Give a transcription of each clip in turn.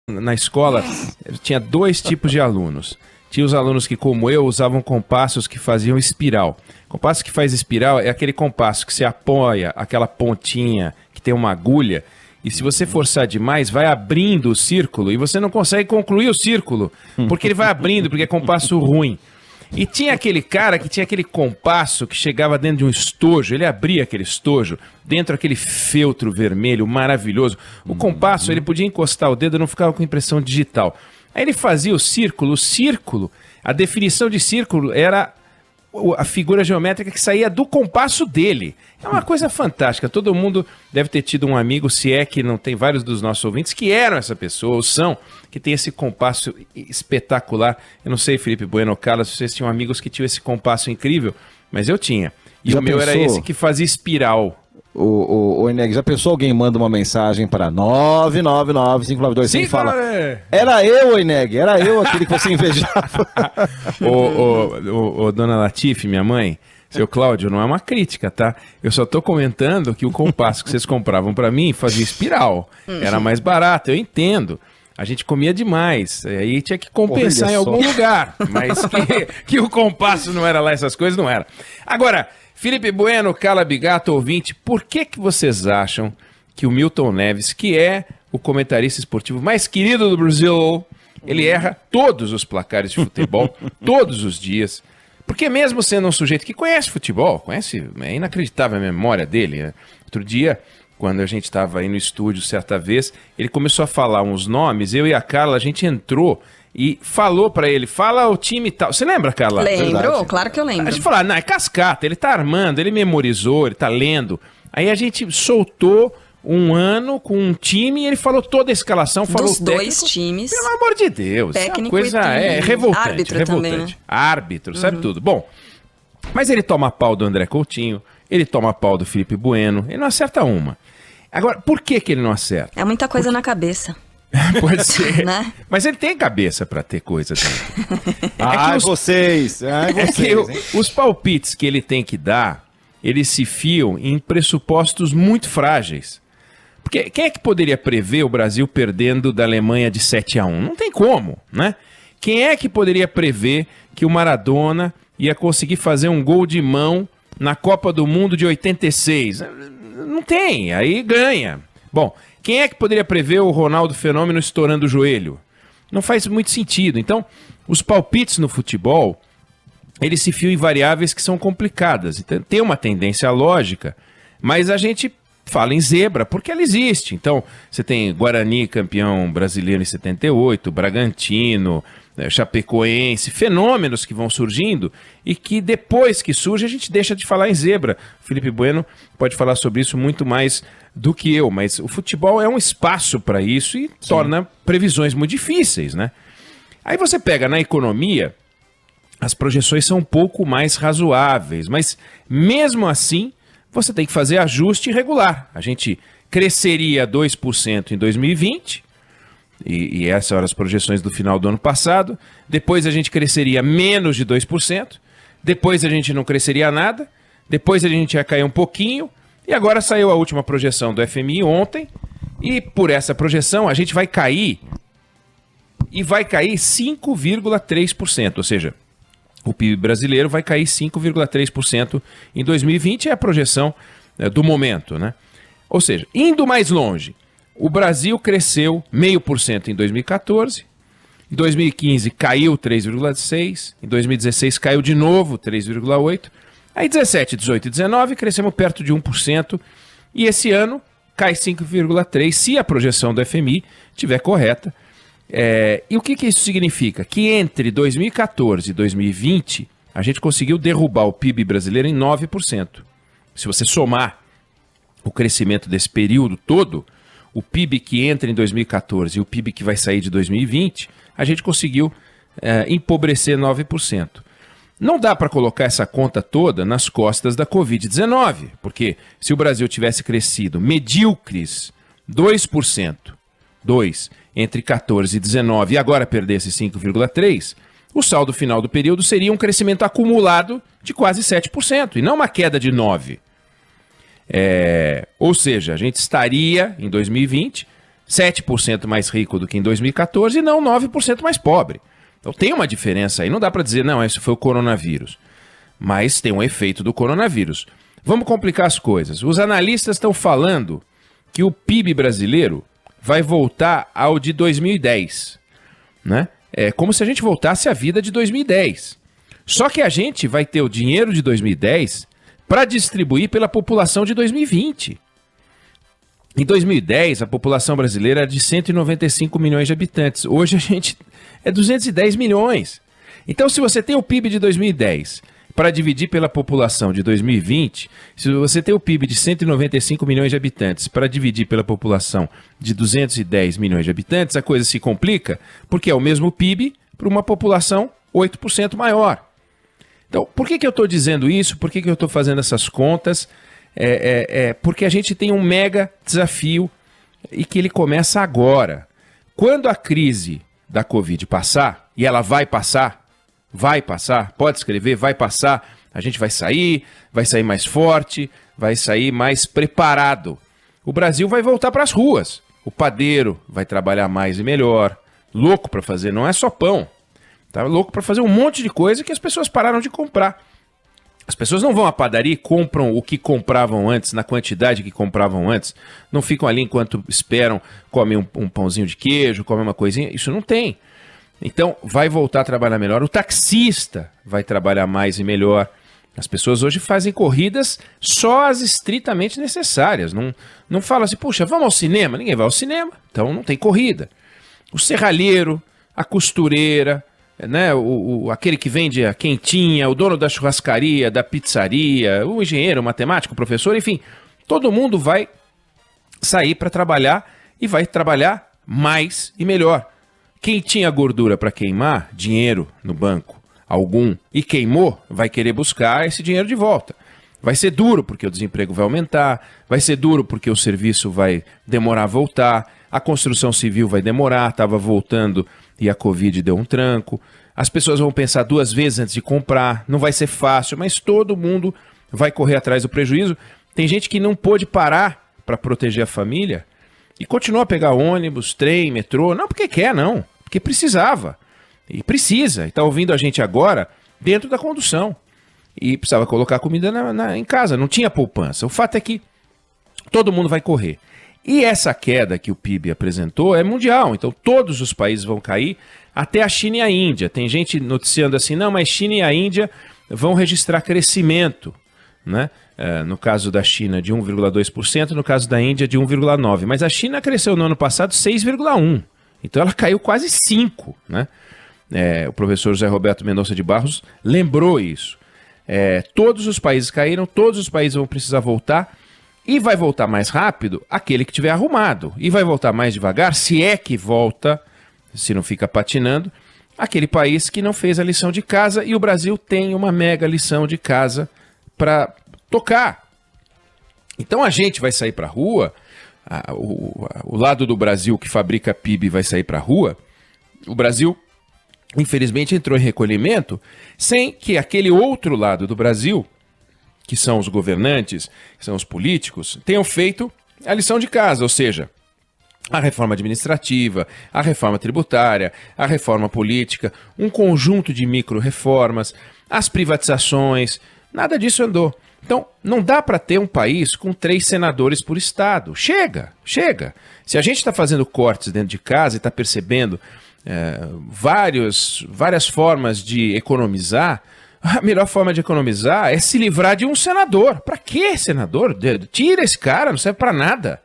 na escola, tinha dois tipos de alunos. Tinha os alunos que, como eu, usavam compassos que faziam espiral. Compasso que faz espiral é aquele compasso que você apoia aquela pontinha que tem uma agulha, e se você forçar demais, vai abrindo o círculo e você não consegue concluir o círculo, porque ele vai abrindo, porque é compasso ruim. E tinha aquele cara que tinha aquele compasso que chegava dentro de um estojo, ele abria aquele estojo, dentro aquele feltro vermelho maravilhoso. O compasso, ele podia encostar o dedo e não ficava com impressão digital. Aí ele fazia o círculo, a definição de círculo era a figura geométrica que saía do compasso dele. É uma coisa fantástica. Todo mundo deve ter tido um amigo, se é que não tem vários dos nossos ouvintes, que eram essa pessoa, ou são, que tem esse compasso espetacular. Eu não sei, Felipe Bueno ou Carla, se vocês tinham amigos que tinham esse compasso incrível, mas eu tinha. E já o meu era esse que fazia espiral. O Eneg, já pensou alguém manda uma mensagem para 999-592 e fala, era eu, Eneg, era eu aquele que você invejava. Dona Latife, minha mãe, seu Cláudio, não é uma crítica, tá? Eu só tô comentando que o compasso que vocês compravam para mim fazia espiral, era mais barato, eu entendo. A gente comia demais, aí tinha que compensar em algum lugar, mas que o compasso não era lá, essas coisas não era. Agora, Felipe Bueno, Carla Bigato, ouvinte, por que vocês acham que o Milton Neves, que é o comentarista esportivo mais querido do Brasil, ele erra todos os placares de futebol, todos os dias? Porque mesmo sendo um sujeito que conhece futebol, é inacreditável a memória dele, né? Outro dia, quando a gente estava aí no estúdio, certa vez, ele começou a falar uns nomes, eu e a Carla, a gente entrou e falou pra ele, fala o time e tal. Você lembra, Carla? Lembro, claro que eu lembro. A gente falou, não, é cascata, ele tá armando, ele memorizou, ele tá lendo. Aí a gente soltou um ano com um time e ele falou toda a escalação, falou dos dois times. Pelo amor de Deus, técnico, coisa é revoltante. Árbitro revoltante. Também, né? Árbitro, sabe tudo. Bom, mas ele toma pau do André Coutinho, ele toma pau do Felipe Bueno, ele não acerta uma. Agora, por que ele não acerta? É muita coisa na cabeça. Pode ser. Né? Mas ele tem cabeça pra ter coisa dentro. Vocês. Os palpites que ele tem que dar, eles se fiam em pressupostos muito frágeis. Porque quem é que poderia prever o Brasil perdendo da Alemanha de 7-1? Não tem como, né? Quem é que poderia prever que o Maradona ia conseguir fazer um gol de mão na Copa do Mundo de 86? Não tem, aí ganha. Bom, quem é que poderia prever o Ronaldo Fenômeno estourando o joelho? Não faz muito sentido. Então, os palpites no futebol, eles se fiam em variáveis que são complicadas. Então, tem uma tendência lógica, mas a gente fala em zebra porque ela existe. Então, você tem Guarani campeão brasileiro em 78, Bragantino, Chapecoense, fenômenos que vão surgindo e que depois que surge a gente deixa de falar em zebra. Felipe Bueno pode falar sobre isso muito mais do que eu, mas o futebol é um espaço para isso e torna previsões muito difíceis, né? Aí você pega na economia, as projeções são um pouco mais razoáveis, mas mesmo assim você tem que fazer ajuste regular. A gente cresceria 2% em 2020, e essas eram as projeções do final do ano passado. Depois a gente cresceria menos de 2%, depois a gente não cresceria nada, depois a gente ia cair um pouquinho, e agora saiu a última projeção do FMI ontem, e por essa projeção a gente vai cair, e vai cair 5,3%, ou seja, o PIB brasileiro vai cair 5,3% em 2020, é a projeção do momento, né? Ou seja, indo mais longe, o Brasil cresceu 0,5% em 2014, em 2015 caiu 3,6%, em 2016 caiu de novo 3,8%, aí 17, 18 e 19 crescemos perto de 1%, e esse ano cai 5,3%, se a projeção do FMI estiver correta. E o que isso significa? Que entre 2014 e 2020, a gente conseguiu derrubar o PIB brasileiro em 9%. Se você somar o crescimento desse período todo, o PIB que entra em 2014 e o PIB que vai sair de 2020, a gente conseguiu empobrecer 9%. Não dá para colocar essa conta toda nas costas da Covid-19, porque se o Brasil tivesse crescido medíocres 2%, entre 14 e 19 e agora perdesse 5,3%, o saldo final do período seria um crescimento acumulado de quase 7%, e não uma queda de 9%. Ou seja, a gente estaria, em 2020, 7% mais rico do que em 2014 e não 9% mais pobre. Então tem uma diferença aí. Não dá para dizer, não, esse foi o coronavírus. Mas tem um efeito do coronavírus. Vamos complicar as coisas. Os analistas estão falando que o PIB brasileiro vai voltar ao de 2010, né? É como se a gente voltasse à vida de 2010. Só que a gente vai ter o dinheiro de 2010 para distribuir pela população de 2020. Em 2010, a população brasileira era de 195 milhões de habitantes. Hoje a gente é 210 milhões. Então, se você tem o PIB de 2010 para dividir pela população de 2020, se você tem o PIB de 195 milhões de habitantes para dividir pela população de 210 milhões de habitantes, a coisa se complica, porque é o mesmo PIB para uma população 8% maior. Então, por que eu estou dizendo isso? Por que eu estou fazendo essas contas? Porque a gente tem um mega desafio e que ele começa agora. Quando a crise da Covid passar, e ela vai passar, pode escrever, vai passar, a gente vai sair mais forte, vai sair mais preparado. O Brasil vai voltar para as ruas. O padeiro vai trabalhar mais e melhor. Louco para fazer, não é só pão. Tá louco para fazer um monte de coisa que as pessoas pararam de comprar. As pessoas não vão à padaria e compram o que compravam antes, na quantidade que compravam antes. Não ficam ali enquanto esperam, comem um pãozinho de queijo, comem uma coisinha. Isso não tem. Então, vai voltar a trabalhar melhor. O taxista vai trabalhar mais e melhor. As pessoas hoje fazem corridas só as estritamente necessárias. Não fala assim, puxa, vamos ao cinema? Ninguém vai ao cinema, então não tem corrida. O serralheiro, a costureira, né, aquele que vende a quentinha, o dono da churrascaria, da pizzaria, o engenheiro, o matemático, o professor, enfim, todo mundo vai sair para trabalhar e vai trabalhar mais e melhor. Quem tinha gordura para queimar, dinheiro no banco, algum, e queimou, vai querer buscar esse dinheiro de volta. Vai ser duro porque o desemprego vai aumentar, vai ser duro porque o serviço vai demorar a voltar, a construção civil vai demorar, estava voltando e a Covid deu um tranco. As pessoas vão pensar 2 vezes antes de comprar, não vai ser fácil, mas todo mundo vai correr atrás do prejuízo. Tem gente que não pôde parar para proteger a família e continua a pegar ônibus, trem, metrô, não porque quer, não, porque precisava. E precisa, e está ouvindo a gente agora dentro da condução. E precisava colocar comida em casa, não tinha poupança. O fato é que todo mundo vai correr. E essa queda que o PIB apresentou é mundial, então todos os países vão cair, até a China e a Índia. Tem gente noticiando assim, não, mas China e a Índia vão registrar crescimento, né? No caso da China de 1,2%, no caso da Índia de 1,9%. Mas a China cresceu no ano passado 6,1%, então ela caiu quase 5%, né? O professor José Roberto Mendonça de Barros lembrou isso. Todos os países caíram, todos os países vão precisar voltar, e vai voltar mais rápido aquele que tiver arrumado. E vai voltar mais devagar, se é que volta, se não fica patinando, aquele país que não fez a lição de casa. E o Brasil tem uma mega lição de casa para tocar. Então a gente vai sair para a rua, o lado do Brasil que fabrica PIB vai sair para a rua. O Brasil, infelizmente, entrou em recolhimento sem que aquele outro lado do Brasil, que são os governantes, que são os políticos, tenham feito a lição de casa, ou seja, a reforma administrativa, a reforma tributária, a reforma política, um conjunto de micro-reformas, as privatizações, nada disso andou. Então, não dá para ter um país com 3 senadores por estado. Chega. Se a gente está fazendo cortes dentro de casa e está percebendo várias formas de economizar, a melhor forma de economizar é se livrar de um senador. Para que senador? Tira esse cara, não serve para nada.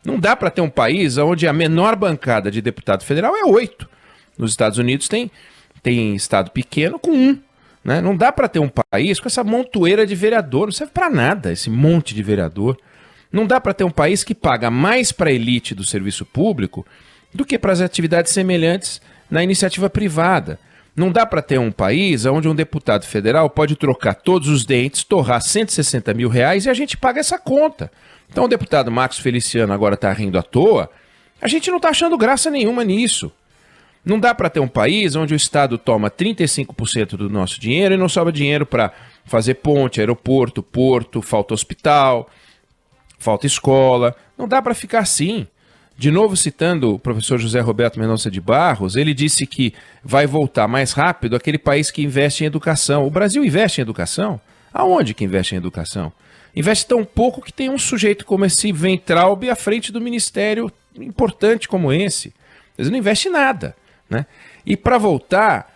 Não dá para ter um país onde a menor bancada de deputado federal é 8. Nos Estados Unidos tem estado pequeno com 1. Né? Não dá para ter um país com essa montoeira de vereador. Não serve para nada esse monte de vereador. Não dá para ter um país que paga mais para a elite do serviço público do que para as atividades semelhantes na iniciativa privada. Não dá para ter um país onde um deputado federal pode trocar todos os dentes, torrar 160 mil reais e a gente paga essa conta. Então o deputado Marcos Feliciano agora está rindo à toa. A gente não está achando graça nenhuma nisso. Não dá para ter um país onde o Estado toma 35% do nosso dinheiro e não sobra dinheiro para fazer ponte, aeroporto, porto, falta hospital, falta escola. Não dá para ficar assim. De novo, citando o professor José Roberto Mendonça de Barros, ele disse que vai voltar mais rápido aquele país que investe em educação. O Brasil investe em educação? Aonde que investe em educação? Investe tão pouco que tem um sujeito como esse Weintraub à frente do ministério importante como esse. Eles não investem em nada, né? E para voltar,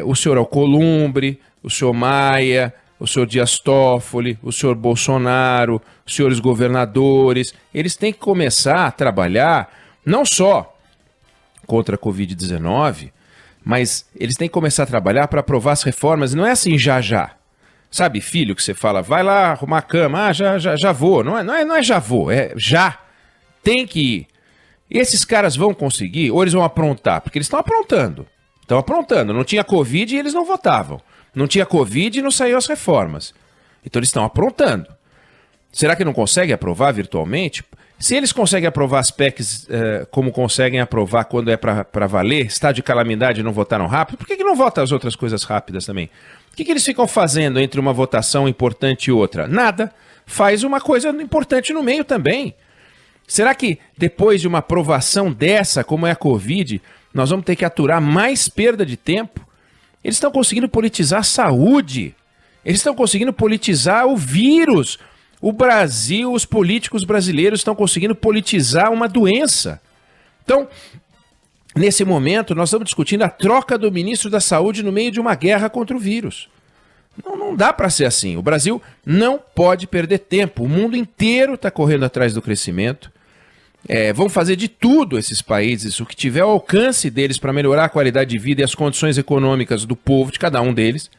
o senhor Alcolumbre, o senhor Maia, o senhor Dias Toffoli, o senhor Bolsonaro, os senhores governadores, eles têm que começar a trabalhar não só contra a Covid-19, mas eles têm que começar a trabalhar para aprovar as reformas. Não é assim já. Sabe, filho, que você fala, vai lá arrumar a cama, já vou. Não é já vou, é já. Tem que ir. E esses caras vão conseguir, ou eles vão aprontar? Porque eles estão aprontando. Não tinha Covid e eles não votavam. Não tinha Covid e não saíram as reformas. Então eles estão aprontando. Será que não conseguem aprovar virtualmente? Se eles conseguem aprovar as PECs como conseguem aprovar quando é para valer, estado de calamidade e não votaram rápido, por que não votam as outras coisas rápidas também? O que eles ficam fazendo entre uma votação importante e outra? Nada. Faz uma coisa importante no meio também. Será que depois de uma aprovação dessa, como é a Covid, nós vamos ter que aturar mais perda de tempo? Eles estão conseguindo politizar a saúde. Eles estão conseguindo politizar o vírus. O Brasil, os políticos brasileiros estão conseguindo politizar uma doença. Então, nesse momento, nós estamos discutindo a troca do ministro da Saúde no meio de uma guerra contra o vírus. Não dá para ser assim. O Brasil não pode perder tempo. O mundo inteiro está correndo atrás do crescimento. Vão fazer de tudo esses países, o que tiver ao alcance deles para melhorar a qualidade de vida e as condições econômicas do povo, de cada um deles.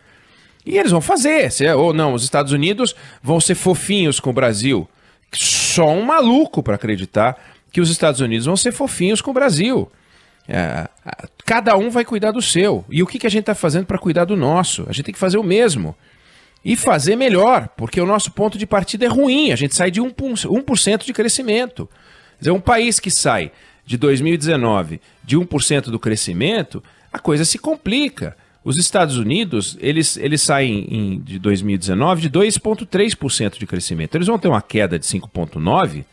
E eles vão fazer, ou não, os Estados Unidos vão ser fofinhos com o Brasil. Só um maluco para acreditar que os Estados Unidos vão ser fofinhos com o Brasil. Cada um vai cuidar do seu. E o que a gente está fazendo para cuidar do nosso? A gente tem que fazer o mesmo. E fazer melhor, porque o nosso ponto de partida é ruim. A gente sai de 1% de crescimento. Quer dizer, um país que sai de 2019 de 1% do crescimento, a coisa se complica. Os Estados Unidos, eles saem de 2019 de 2,3% de crescimento. Eles vão ter uma queda de 5,9%.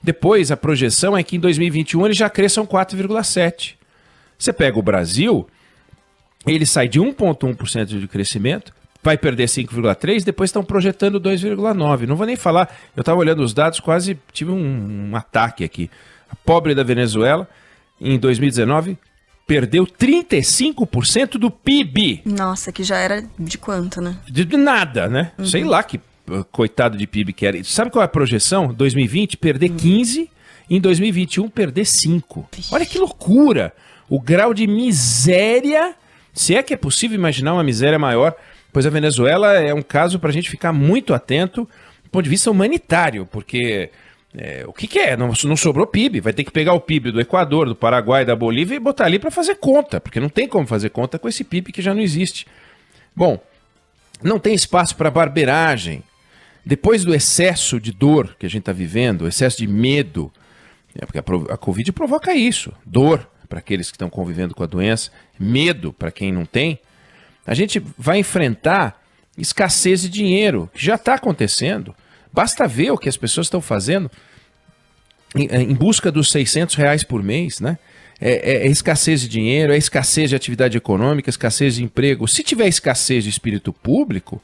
Depois, a projeção é que em 2021 eles já cresçam 4,7%. Você pega o Brasil, ele sai de 1,1% de crescimento, vai perder 5,3%, depois estão projetando 2,9%. Não vou nem falar, eu estava olhando os dados, quase tive um ataque aqui. A pobre da Venezuela, em 2019, perdeu 35% do PIB. Nossa, que já era de quanto, né? De nada, né? Uhum. Sei lá que coitado de PIB que era. Sabe qual é a projeção? 2020, perder 15%, em 2021, perder 5%. Olha que loucura! O grau de miséria, se é que é possível imaginar uma miséria maior, pois a Venezuela é um caso para a gente ficar muito atento do ponto de vista humanitário, porque o que é? Não sobrou PIB, vai ter que pegar o PIB do Equador, do Paraguai, da Bolívia e botar ali para fazer conta, porque não tem como fazer conta com esse PIB que já não existe. Bom, não tem espaço para barbeiragem. Depois do excesso de dor que a gente está vivendo, o excesso de medo, porque a Covid provoca isso, dor para aqueles que estão convivendo com a doença, medo para quem não tem, a gente vai enfrentar escassez de dinheiro, que já está acontecendo. Basta ver o que as pessoas estão fazendo em busca dos R$600 por mês, né? É escassez de dinheiro, é escassez de atividade econômica, escassez de emprego. Se tiver escassez de espírito público,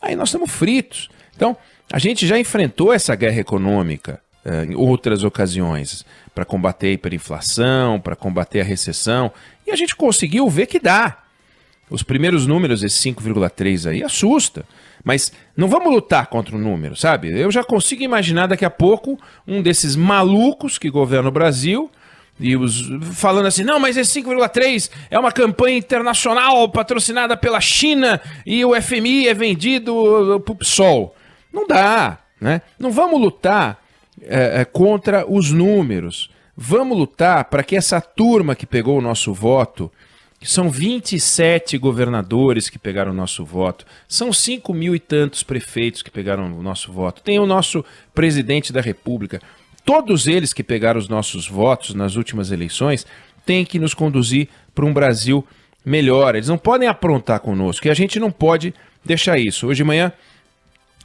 aí nós estamos fritos. Então, a gente já enfrentou essa guerra econômica em outras ocasiões, para combater a hiperinflação, para combater a recessão, e a gente conseguiu ver que dá. Os primeiros números, esse 5,3 aí, assusta. Mas não vamos lutar contra o número, sabe? Eu já consigo imaginar daqui a pouco um desses malucos que governam o Brasil e falando assim, não, mas esse 5,3 é uma campanha internacional patrocinada pela China e o FMI é vendido pro PSOL. Não dá, né? Não vamos lutar contra os números. Vamos lutar para que essa turma que pegou o nosso voto, que são 27 governadores que pegaram o nosso voto, são 5.000 e tantos prefeitos que pegaram o nosso voto, tem o nosso presidente da República, todos eles que pegaram os nossos votos nas últimas eleições têm que nos conduzir para um Brasil melhor. Eles não podem aprontar conosco e a gente não pode deixar isso. Hoje de manhã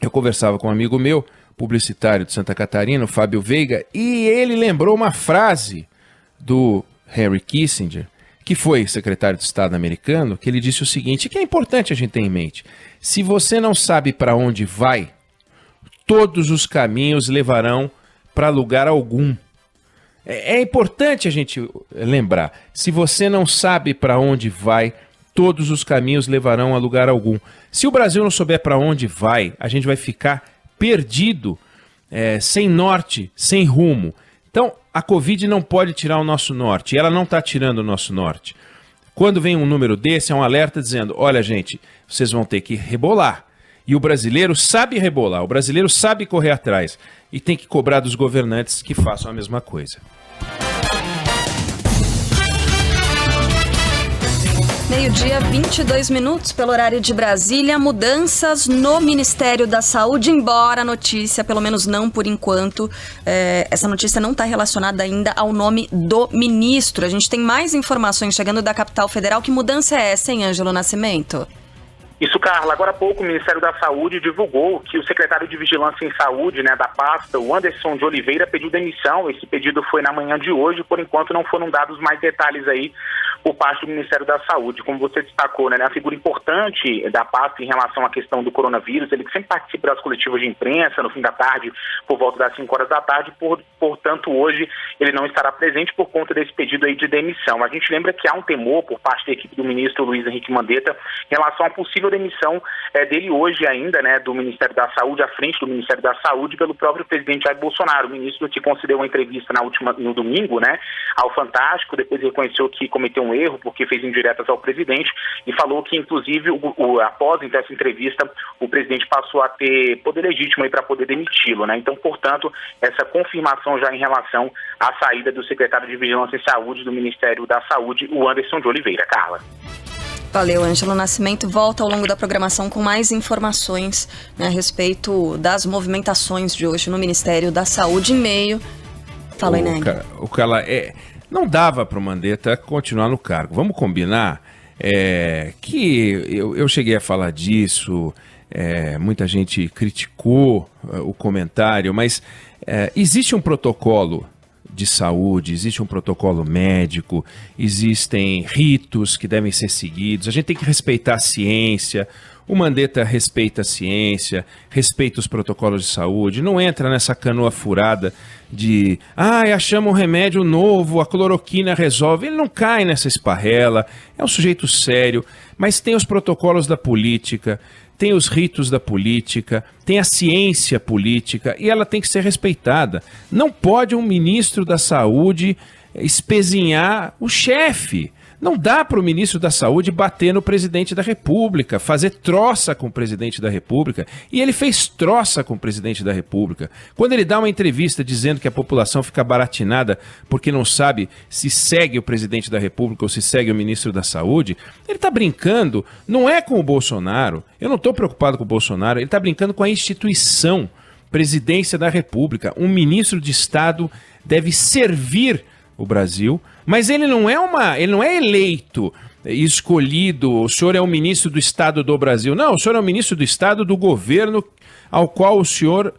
eu conversava com um amigo meu, publicitário de Santa Catarina, o Fábio Veiga, e ele lembrou uma frase do Henry Kissinger, que foi secretário de Estado americano, que ele disse o seguinte, que é importante a gente ter em mente: se você não sabe para onde vai, todos os caminhos levarão para lugar algum. É importante a gente lembrar, se você não sabe para onde vai, todos os caminhos levarão a lugar algum. Se o Brasil não souber para onde vai, a gente vai ficar perdido, sem norte, sem rumo. Então, a Covid não pode tirar o nosso norte, e ela não está tirando o nosso norte. Quando vem um número desse, é um alerta dizendo, olha gente, vocês vão ter que rebolar. E o brasileiro sabe rebolar, o brasileiro sabe correr atrás, e tem que cobrar dos governantes que façam a mesma coisa. Meio-dia, 22 minutos pelo horário de Brasília. Mudanças no Ministério da Saúde, embora a notícia, pelo menos não por enquanto, essa notícia não está relacionada ainda ao nome do ministro. A gente tem mais informações chegando da capital federal. Que mudança é essa, hein, Ângelo Nascimento? Isso, Carla. Agora há pouco o Ministério da Saúde divulgou que o secretário de Vigilância em Saúde, da pasta, o Anderson de Oliveira, pediu demissão. Esse pedido foi na manhã de hoje. Por enquanto não foram dados mais detalhes aí por parte do Ministério da Saúde. Como você destacou, a figura importante da pasta em relação à questão do coronavírus, ele sempre participa das coletivas de imprensa no fim da tarde, por volta das 5 horas da tarde, portanto hoje ele não estará presente por conta desse pedido aí de demissão. A gente lembra que há um temor por parte da equipe do ministro Luiz Henrique Mandetta em relação à possível demissão dele hoje ainda, do Ministério da Saúde, à frente do Ministério da Saúde, pelo próprio presidente Jair Bolsonaro. O ministro que concedeu uma entrevista no domingo, ao Fantástico, depois reconheceu que cometeu um erro porque fez indiretas ao presidente e falou que, inclusive, após então, essa entrevista, o presidente passou a ter poder legítimo para poder demiti-lo. Então, portanto, essa confirmação já em relação à saída do secretário de Vigilância em Saúde do Ministério da Saúde, o Anderson de Oliveira. Carla. Valeu, Ângelo Nascimento. Volta ao longo da programação com mais informações a respeito das movimentações de hoje no Ministério da Saúde em meio. Fala aí, Neg. Não dava para o Mandetta continuar no cargo. Vamos combinar que eu cheguei a falar disso, muita gente criticou o comentário, mas existe um protocolo de saúde, existe um protocolo médico, existem ritos que devem ser seguidos, a gente tem que respeitar a ciência. O Mandetta respeita a ciência, respeita os protocolos de saúde, não entra nessa canoa furada de achamos um remédio novo, a cloroquina resolve. Ele não cai nessa esparrela, é um sujeito sério, mas tem os protocolos da política, tem os ritos da política, tem a ciência política e ela tem que ser respeitada. Não pode um ministro da Saúde espezinhar o chefe. Não dá para o ministro da Saúde bater no presidente da República, fazer troça com o presidente da República. E ele fez troça com o presidente da República. Quando ele dá uma entrevista dizendo que a população fica baratinada porque não sabe se segue o presidente da República ou se segue o ministro da Saúde, ele está brincando, não é com o Bolsonaro. Eu não estou preocupado com o Bolsonaro, ele está brincando com a instituição, Presidência da República. Um ministro de Estado deve servir o Brasil, mas ele não é eleito, escolhido, o senhor é o ministro do Estado do Brasil. Não, o senhor é o ministro do Estado do governo ao qual o senhor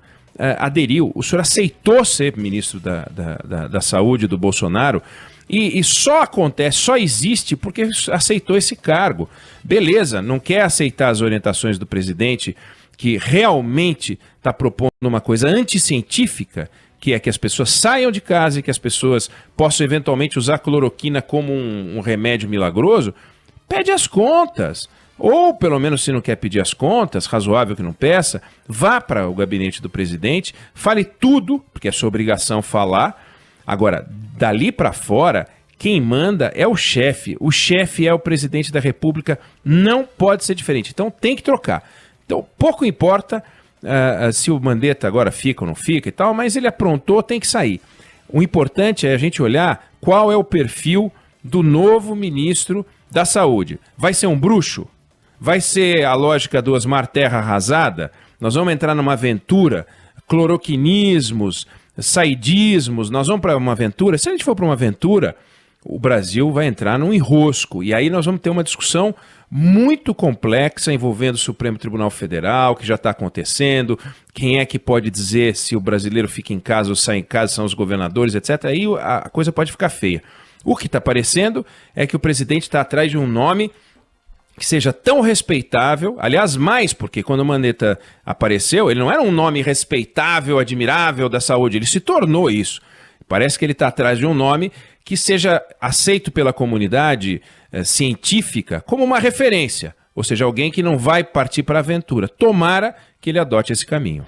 aderiu. O senhor aceitou ser ministro da Saúde do Bolsonaro e só acontece, só existe porque aceitou esse cargo. Beleza, não quer aceitar as orientações do presidente que realmente está propondo uma coisa anticientífica, que é que as pessoas saiam de casa e que as pessoas possam eventualmente usar cloroquina como um remédio milagroso, pede as contas. Ou, pelo menos, se não quer pedir as contas, razoável que não peça, vá para o gabinete do presidente, fale tudo, porque é sua obrigação falar. Agora, dali para fora, quem manda é o chefe. O chefe é o presidente da República, não pode ser diferente. Então, tem que trocar. Então, pouco importa se o Mandetta agora fica ou não fica e tal, mas ele aprontou, tem que sair. O importante é a gente olhar qual é o perfil do novo ministro da Saúde. Vai ser um bruxo? Vai ser a lógica do Osmar Terra Arrasada? Nós vamos entrar numa aventura, cloroquinismos, saidismos, nós vamos para uma aventura? Se a gente for para uma aventura, o Brasil vai entrar num enrosco, e aí nós vamos ter uma discussão muito complexa envolvendo o Supremo Tribunal Federal, que já está acontecendo, quem é que pode dizer se o brasileiro fica em casa ou sai em casa, são os governadores, etc. Aí a coisa pode ficar feia. O que está parecendo é que o presidente está atrás de um nome que seja tão respeitável, aliás, mais, porque quando o Mandetta apareceu, ele não era um nome respeitável, admirável da saúde, ele se tornou isso. Parece que ele está atrás de um nome que seja aceito pela comunidade científica como uma referência, ou seja, alguém que não vai partir para a aventura. Tomara que ele adote esse caminho.